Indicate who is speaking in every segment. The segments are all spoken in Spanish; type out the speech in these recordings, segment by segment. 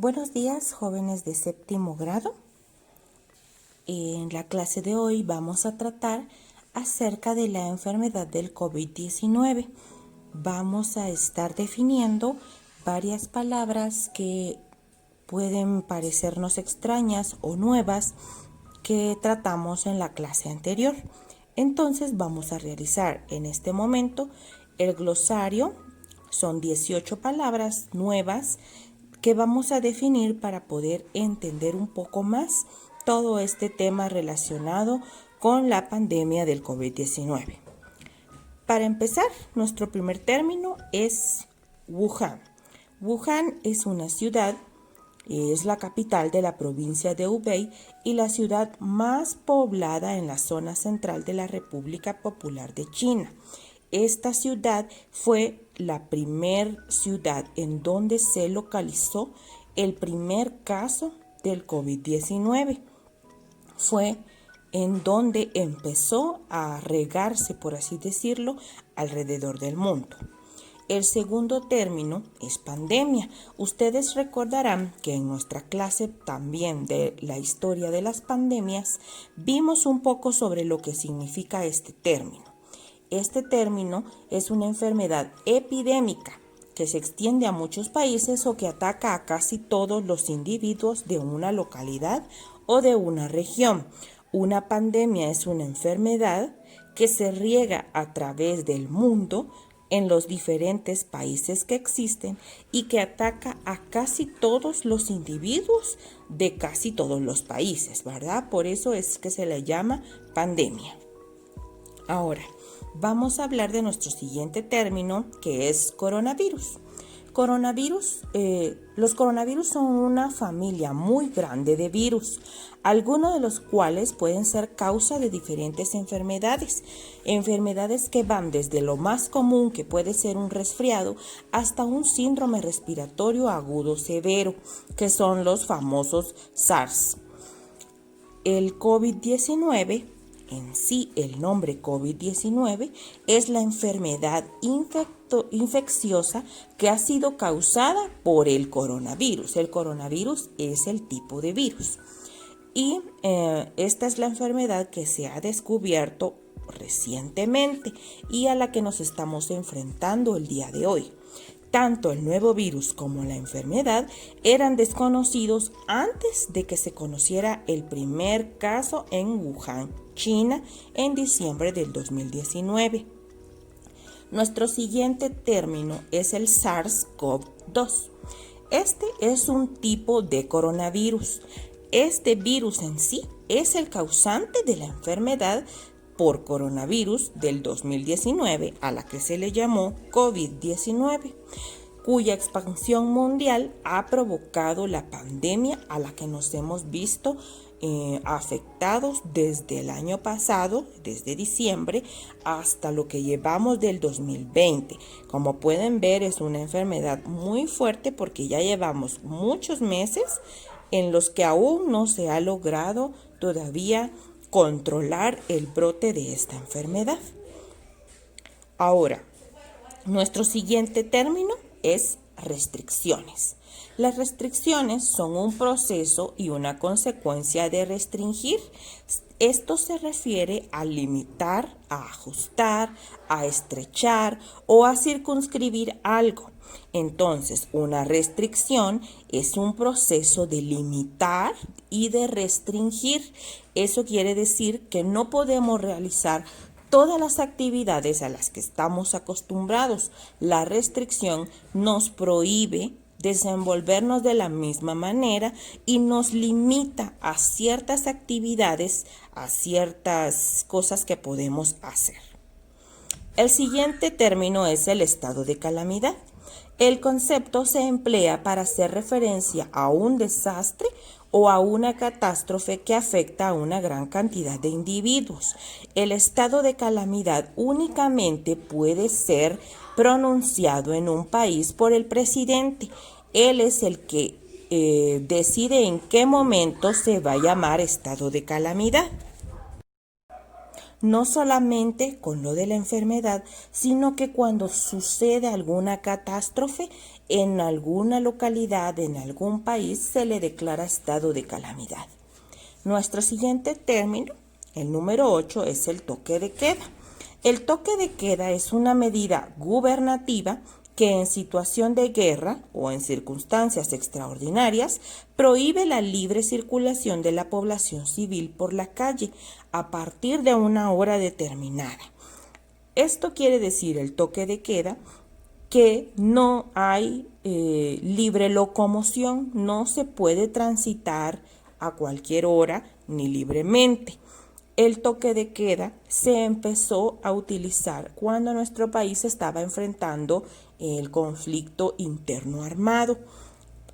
Speaker 1: Buenos días, jóvenes de séptimo grado. En la clase de hoy vamos a tratar acerca de la enfermedad del COVID-19. Vamos a estar definiendo varias palabras que pueden parecernos extrañas o nuevas que tratamos en la clase anterior. Entonces vamos a realizar en este momento el glosario. Son 18 palabras nuevas que vamos a definir para poder entender un poco más todo este tema relacionado con la pandemia del COVID-19. Para empezar, nuestro primer término es Wuhan. Wuhan es una ciudad, es la capital de la provincia de Hubei y la ciudad más poblada en la zona central de la República Popular de China. Esta ciudad fue la primer ciudad en donde se localizó el primer caso del COVID-19. Fue en donde empezó a regarse, por así decirlo, alrededor del mundo. El segundo término es pandemia. Ustedes recordarán que en nuestra clase también de la historia de las pandemias vimos un poco sobre lo que significa este término. Este término es una enfermedad epidémica que se extiende a muchos países o que ataca a casi todos los individuos de una localidad o de una región. Una pandemia es una enfermedad que se riega a través del mundo en los diferentes países que existen y que ataca a casi todos los individuos de casi todos los países, ¿verdad? Por eso es que se le llama pandemia. Ahora, vamos a hablar de nuestro siguiente término, que es coronavirus. Los coronavirus son una familia muy grande de virus, algunos de los cuales pueden ser causa de diferentes enfermedades que van desde lo más común, que puede ser un resfriado, hasta un síndrome respiratorio agudo severo, que son los famosos SARS. El COVID-19 en sí, el nombre COVID-19 es la enfermedad infecciosa que ha sido causada por el coronavirus. El coronavirus es el tipo de virus. Y esta es la enfermedad que se ha descubierto recientemente y a la que nos estamos enfrentando el día de hoy. Tanto el nuevo virus como la enfermedad eran desconocidos antes de que se conociera el primer caso en Wuhan, China, en diciembre del 2019. Nuestro siguiente término es el SARS-CoV-2. Este es un tipo de coronavirus. Este virus en sí es el causante de la enfermedad por coronavirus del 2019, a la que se le llamó COVID-19, cuya expansión mundial ha provocado la pandemia a la que nos hemos visto afectados desde el año pasado, desde diciembre, hasta lo que llevamos del 2020. Como pueden ver, es una enfermedad muy fuerte porque ya llevamos muchos meses en los que aún no se ha logrado todavía controlar el brote de esta enfermedad. Ahora, nuestro siguiente término es restricciones. Las restricciones son un proceso y una consecuencia de restringir. Esto se refiere a limitar, a ajustar, a estrechar o a circunscribir algo. Entonces, una restricción es un proceso de limitar y de restringir. Eso quiere decir que no podemos realizar todas las actividades a las que estamos acostumbrados. La restricción nos prohíbe desenvolvernos de la misma manera y nos limita a ciertas actividades, a ciertas cosas que podemos hacer. El siguiente término es el estado de calamidad. El concepto se emplea para hacer referencia a un desastre o a una catástrofe que afecta a una gran cantidad de individuos. El estado de calamidad únicamente puede ser pronunciado en un país por el presidente. Él es el que decide en qué momento se va a llamar estado de calamidad. no solamente con lo de la enfermedad, sino que cuando sucede alguna catástrofe en alguna localidad, en algún país, se le declara estado de calamidad. Nuestro siguiente término, el número 8, es el toque de queda. El toque de queda es una medida gubernativa que en situación de guerra o en circunstancias extraordinarias prohíbe la libre circulación de la población civil por la calle a partir de una hora determinada. Esto quiere decir el toque de queda que no hay libre locomoción, no se puede transitar a cualquier hora ni libremente. El toque de queda se empezó a utilizar cuando nuestro país estaba enfrentando el conflicto interno armado.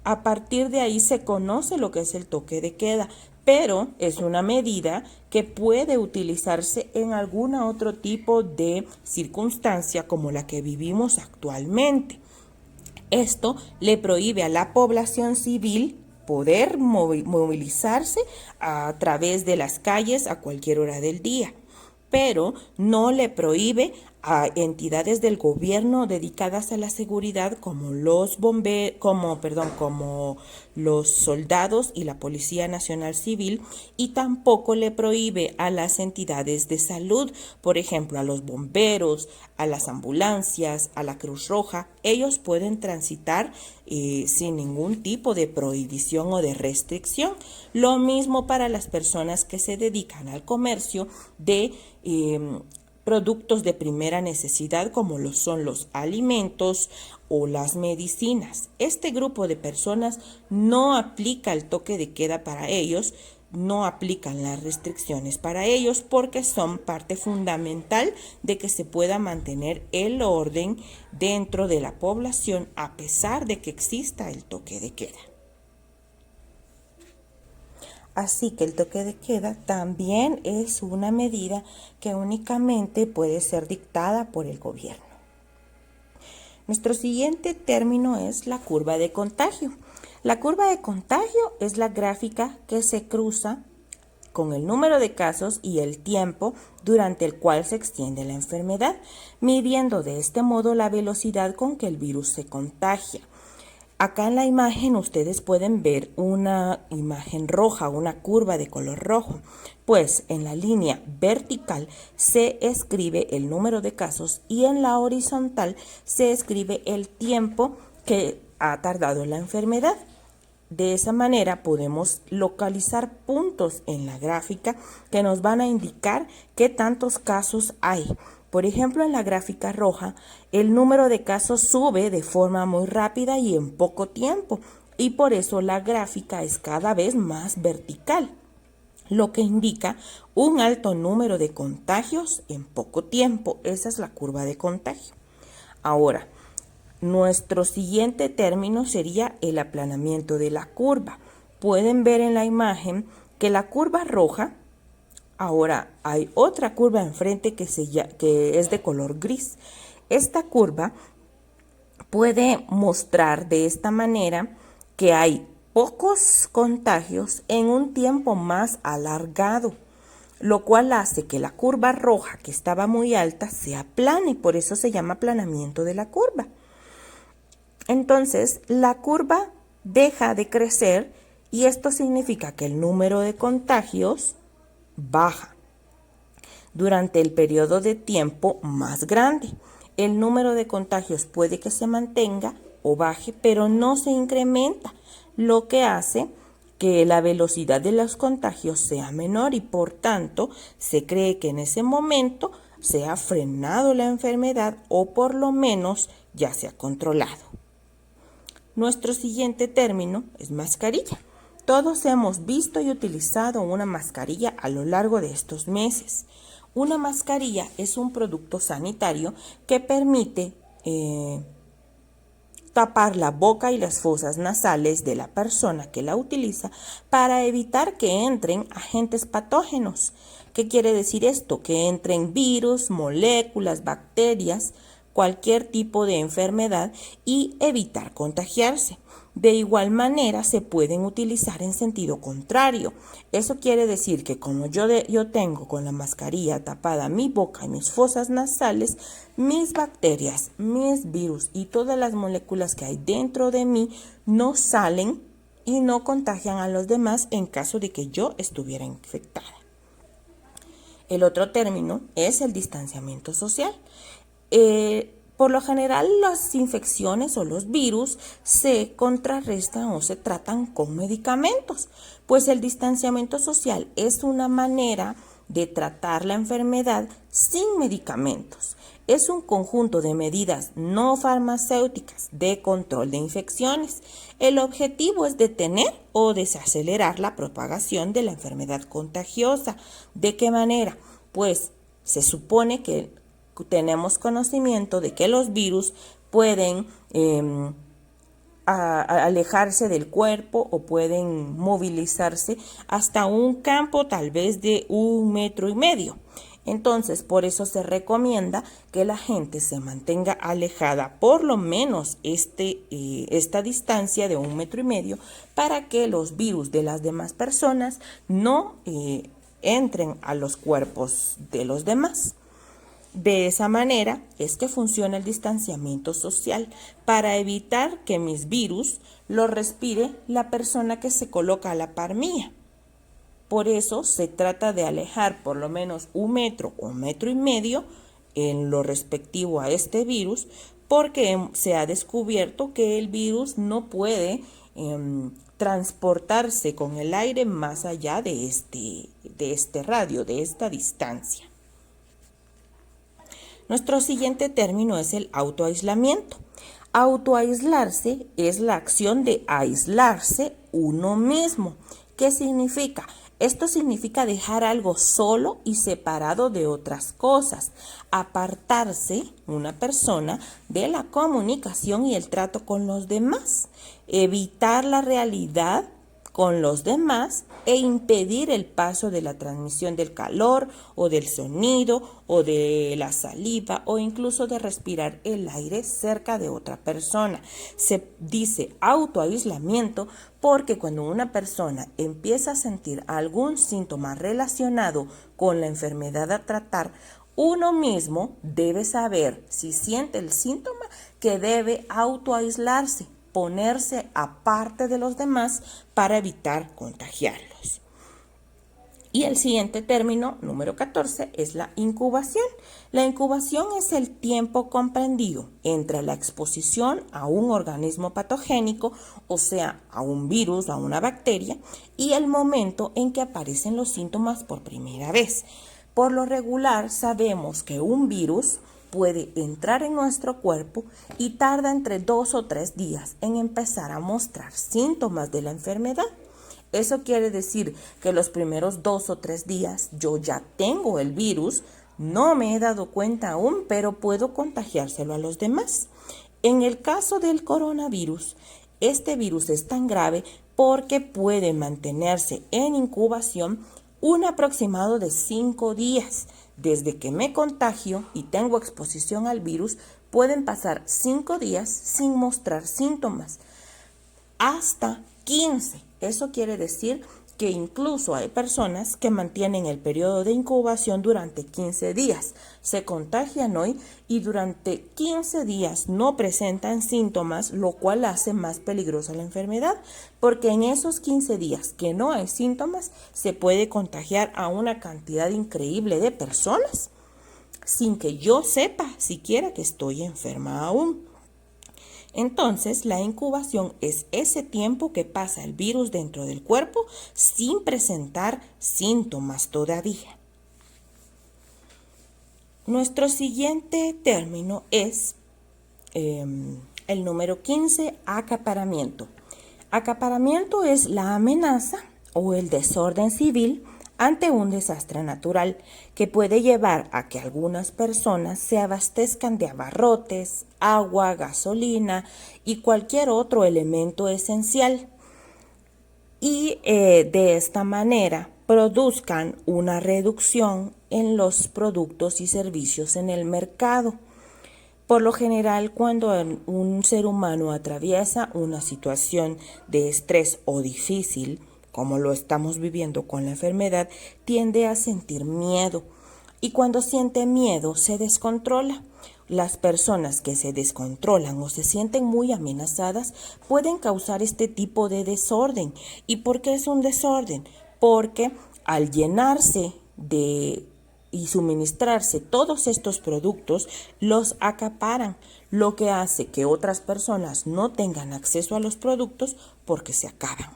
Speaker 1: A partir de ahí se conoce lo que es el toque de queda, pero es una medida que puede utilizarse en algún otro tipo de circunstancia como la que vivimos actualmente. Esto le prohíbe a la población civil poder movilizarse a través de las calles a cualquier hora del día, pero no le prohíbe a entidades del gobierno dedicadas a la seguridad como los como los soldados y la Policía Nacional Civil, y tampoco le prohíbe a las entidades de salud, por ejemplo, a los bomberos, a las ambulancias, a la Cruz Roja. Ellos pueden transitar sin ningún tipo de prohibición o de restricción. Lo mismo para las personas que se dedican al comercio de productos de primera necesidad como lo son los alimentos o las medicinas. Este grupo de personas no aplica el toque de queda para ellos, no aplican las restricciones para ellos porque son parte fundamental de que se pueda mantener el orden dentro de la población a pesar de que exista el toque de queda. Así que el toque de queda también es una medida que únicamente puede ser dictada por el gobierno. Nuestro siguiente término es la curva de contagio. La curva de contagio es la gráfica que se cruza con el número de casos y el tiempo durante el cual se extiende la enfermedad, midiendo de este modo la velocidad con que el virus se contagia. Acá en la imagen ustedes pueden ver una imagen roja, una curva de color rojo, pues en la línea vertical se escribe el número de casos y en la horizontal se escribe el tiempo que ha tardado la enfermedad. De esa manera podemos localizar puntos en la gráfica que nos van a indicar qué tantos casos hay. Por ejemplo, en la gráfica roja, el número de casos sube de forma muy rápida y en poco tiempo, y por eso la gráfica es cada vez más vertical, lo que indica un alto número de contagios en poco tiempo. Esa es la curva de contagio. Ahora, nuestro siguiente término sería el aplanamiento de la curva. Pueden ver en la imagen que la curva roja, ahora hay otra curva enfrente que es de color gris. Esta curva puede mostrar de esta manera que hay pocos contagios en un tiempo más alargado, lo cual hace que la curva roja, que estaba muy alta, se aplane, por eso se llama aplanamiento de la curva. Entonces, la curva deja de crecer y esto significa que el número de contagios baja durante el periodo de tiempo más grande. El número de contagios puede que se mantenga o baje, pero no se incrementa, lo que hace que la velocidad de los contagios sea menor y por tanto se cree que en ese momento se ha frenado la enfermedad o por lo menos ya se ha controlado. Nuestro siguiente término es mascarilla. Todos hemos visto y utilizado una mascarilla a lo largo de estos meses. Una mascarilla es un producto sanitario que permite tapar la boca y las fosas nasales de la persona que la utiliza para evitar que entren agentes patógenos. ¿Qué quiere decir esto? Que entren virus, moléculas, bacterias. cualquier tipo de enfermedad y evitar contagiarse. De igual manera, se pueden utilizar en sentido contrario. Eso quiere decir que como yo tengo con la mascarilla tapada mi boca y mis fosas nasales, mis bacterias, mis virus y todas las moléculas que hay dentro de mí no salen y no contagian a los demás en caso de que yo estuviera infectada. El otro término es el distanciamiento social. Por lo general, las infecciones o los virus se contrarrestan o se tratan con medicamentos, pues el distanciamiento social es una manera de tratar la enfermedad sin medicamentos. Es un conjunto de medidas no farmacéuticas de control de infecciones. El objetivo es detener o desacelerar la propagación de la enfermedad contagiosa. ¿De qué manera? Pues se supone que tenemos conocimiento de que los virus pueden alejarse del cuerpo o pueden movilizarse hasta un campo tal vez de 1,5 metros. Entonces, por eso se recomienda que la gente se mantenga alejada por lo menos esta distancia de 1,5 metros para que los virus de las demás personas no entren a los cuerpos de los demás. De esa manera es que funciona el distanciamiento social, para evitar que mis virus los respire la persona que se coloca a la par mía. Por eso se trata de alejar por lo menos 1 metro o 1,5 metros en lo respectivo a este virus, porque se ha descubierto que el virus no puede transportarse con el aire más allá de este radio, de esta distancia. Nuestro siguiente término es el autoaislamiento. Autoaislarse es la acción de aislarse uno mismo. ¿Qué significa? Esto significa dejar algo solo y separado de otras cosas, apartarse una persona de la comunicación y el trato con los demás, evitar la realidad con los demás e impedir el paso de la transmisión del calor o del sonido o de la saliva o incluso de respirar el aire cerca de otra persona. Se dice autoaislamiento porque cuando una persona empieza a sentir algún síntoma relacionado con la enfermedad a tratar, uno mismo debe saber, si siente el síntoma, que debe autoaislarse, ponerse aparte de los demás para evitar contagiarlos. Y el siguiente término, número 14, es la incubación. La incubación es el tiempo comprendido entre la exposición a un organismo patogénico, o sea, a un virus, a una bacteria, y el momento en que aparecen los síntomas por primera vez. Por lo regular, sabemos que un virus puede entrar en nuestro cuerpo y tarda entre 2 o 3 días en empezar a mostrar síntomas de la enfermedad. Eso quiere decir que los primeros 2 o 3 días yo ya tengo el virus, no me he dado cuenta aún, pero puedo contagiárselo a los demás. En el caso del coronavirus, este virus es tan grave porque puede mantenerse en incubación un aproximado de 5 días. Desde que me contagio y tengo exposición al virus, pueden pasar 5 días sin mostrar síntomas, hasta 15. Eso quiere decir que incluso hay personas que mantienen el periodo de incubación durante 15 días. Se contagian hoy y durante 15 días no presentan síntomas, lo cual hace más peligrosa la enfermedad, porque en esos 15 días que no hay síntomas, se puede contagiar a una cantidad increíble de personas sin que yo sepa siquiera que estoy enferma aún. Entonces, la incubación es ese tiempo que pasa el virus dentro del cuerpo sin presentar síntomas todavía. Nuestro siguiente término es el número 15, acaparamiento. Acaparamiento es la amenaza o el desorden civil ante un desastre natural que puede llevar a que algunas personas se abastezcan de abarrotes, agua, gasolina y cualquier otro elemento esencial y de esta manera produzcan una reducción en los productos y servicios en el mercado. Por lo general, cuando un ser humano atraviesa una situación de estrés o difícil, como lo estamos viviendo con la enfermedad, tiende a sentir miedo. Y cuando siente miedo, se descontrola. Las personas que se descontrolan o se sienten muy amenazadas pueden causar este tipo de desorden. ¿Y por qué es un desorden? Porque al llenarse y suministrarse todos estos productos, los acaparan, lo que hace que otras personas no tengan acceso a los productos porque se acaban.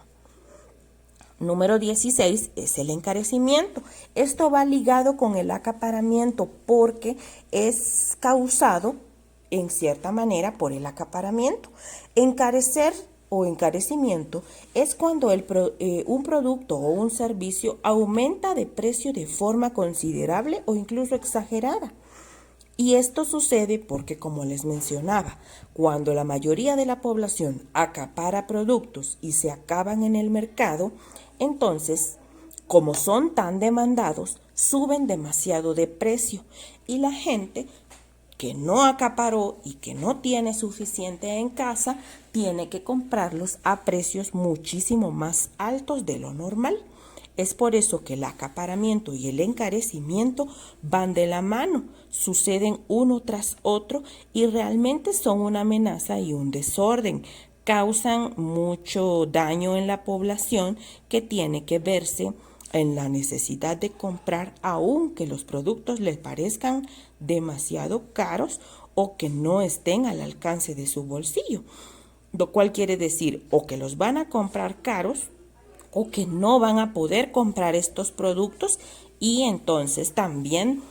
Speaker 1: Número 16 es el encarecimiento. Esto va ligado con el acaparamiento porque es causado en cierta manera por el acaparamiento. Encarecer o encarecimiento es cuando un producto o un servicio aumenta de precio de forma considerable o incluso exagerada. Y esto sucede porque, como les mencionaba, cuando la mayoría de la población acapara productos y se acaban en el mercado, entonces, como son tan demandados, suben demasiado de precio y la gente que no acaparó y que no tiene suficiente en casa, tiene que comprarlos a precios muchísimo más altos de lo normal. Es por eso que el acaparamiento y el encarecimiento van de la mano, suceden uno tras otro y realmente son una amenaza y un desorden. Causan mucho daño en la población que tiene que verse en la necesidad de comprar aunque los productos les parezcan demasiado caros o que no estén al alcance de su bolsillo. Lo cual quiere decir o que los van a comprar caros o que no van a poder comprar estos productos y entonces también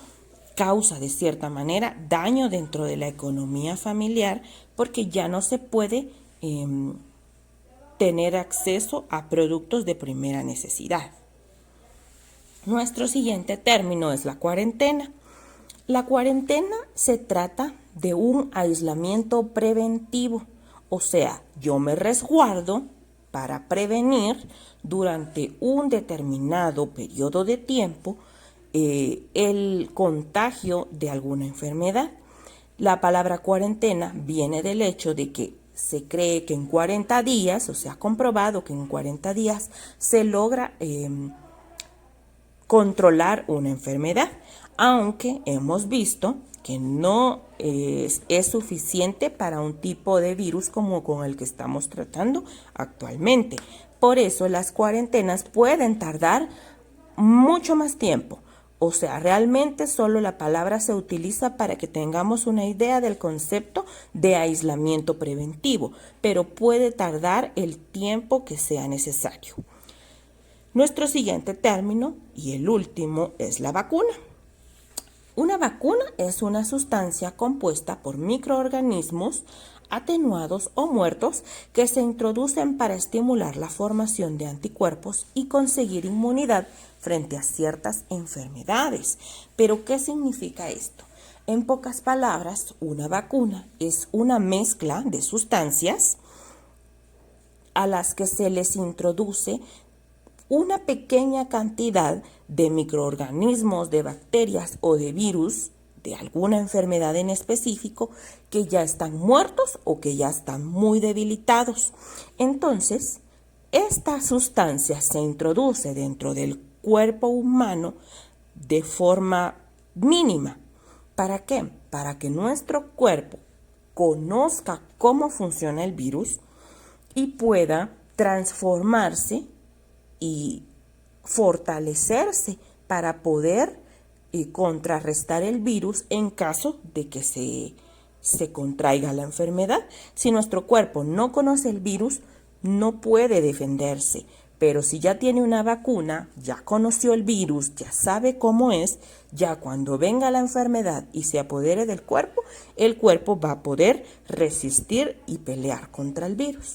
Speaker 1: causa de cierta manera daño dentro de la economía familiar porque ya no se puede tener acceso a productos de primera necesidad. Nuestro siguiente término es la cuarentena. La cuarentena se trata de un aislamiento preventivo, o sea, yo me resguardo para prevenir durante un determinado periodo de tiempo el contagio de alguna enfermedad. La palabra cuarentena viene del hecho de que se cree que en 40 días, o se ha comprobado que en 40 días se logra controlar una enfermedad, aunque hemos visto que no es suficiente para un tipo de virus como con el que estamos tratando actualmente. Por eso las cuarentenas pueden tardar mucho más tiempo. O sea, realmente solo la palabra se utiliza para que tengamos una idea del concepto de aislamiento preventivo, pero puede tardar el tiempo que sea necesario. Nuestro siguiente término y el último es la vacuna. Una vacuna es una sustancia compuesta por microorganismos atenuados o muertos que se introducen para estimular la formación de anticuerpos y conseguir inmunidad frente a ciertas enfermedades. ¿Pero qué significa esto? En pocas palabras, una vacuna es una mezcla de sustancias a las que se les introduce una pequeña cantidad de microorganismos, de bacterias o de virus de alguna enfermedad en específico que ya están muertos o que ya están muy debilitados. Entonces, esta sustancia se introduce dentro del cuerpo humano de forma mínima. ¿Para qué? Para que nuestro cuerpo conozca cómo funciona el virus y pueda transformarse y fortalecerse para poder contrarrestar el virus en caso de que se contraiga la enfermedad. Si nuestro cuerpo no conoce el virus, no puede defenderse. Pero si ya tiene una vacuna, ya conoció el virus, ya sabe cómo es, ya cuando venga la enfermedad y se apodere del cuerpo, el cuerpo va a poder resistir y pelear contra el virus.